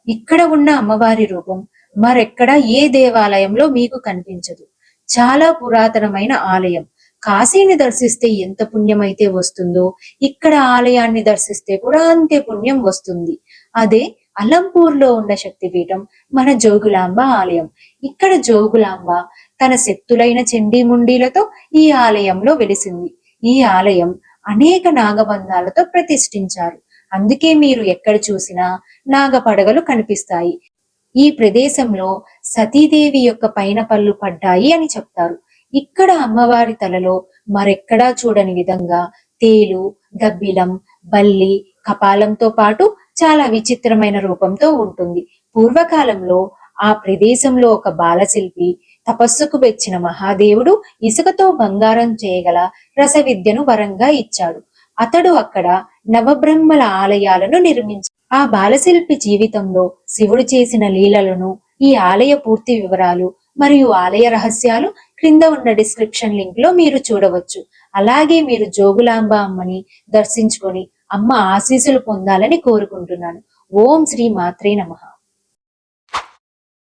ఇక్కడ ఉన్న అమ్మవారి రూపం మరెక్కడ ఏ దేవాలయంలో మీకు కనిపించదు. చాలా పురాతనమైన ఆలయం. కాశీని దర్శిస్తే ఎంత పుణ్యమైతే వస్తుందో ఇక్కడ ఆలయాన్ని దర్శిస్తే కూడా అంతే పుణ్యం వస్తుంది. అదే అలంపూర్లో ఉన్న శక్తిపీఠం మన జోగులాంబ ఆలయం. ఇక్కడ జోగులాంబ తన శక్తులైన చండీముండీలతో ఈ ఆలయంలో వెలిసింది. ఈ ఆలయం అనేక నాగబంధాలతో ప్రతిష్ఠించారు. అందుకే మీరు ఎక్కడ చూసినా నాగపడగలు కనిపిస్తాయి. ఈ ప్రదేశంలో సతీదేవి యొక్క పైన పళ్ళు పడ్డాయి అని చెప్తారు. ఇక్కడ అమ్మవారి తలలో మరెక్కడా చూడని విధంగా తేలు, గబ్బిలం, బల్లి, కపాలంతో పాటు చాలా విచిత్రమైన రూపంతో ఉంటుంది. పూర్వకాలంలో ఆ ప్రదేశంలో ఒక బాలశిల్పి తపస్సుకు వెచ్చిన మహాదేవుడు ఇసుకతో బంగారం చేయగల రసవిద్యను వరంగా ఇచ్చాడు. అతడు అక్కడ నవబ్రహ్మల ఆలయాలను నిర్మించాడు. ఆ బాలశిల్పి జీవితంలో శివుడు చేసిన లీలలను, ఈ ఆలయ పూర్తి వివరాలు మరియు ఆలయ రహస్యాలు క్రింద ఉన్న డిస్క్రిప్షన్ లింక్ లో మీరు చూడవచ్చు. అలాగే మీరు జోగులాంబ అమ్మని దర్శించుకొని అమ్మ ఆశీస్సులు పొందాలని కోరుకుంటున్నాను. ఓం శ్రీ మాత్రే నమః.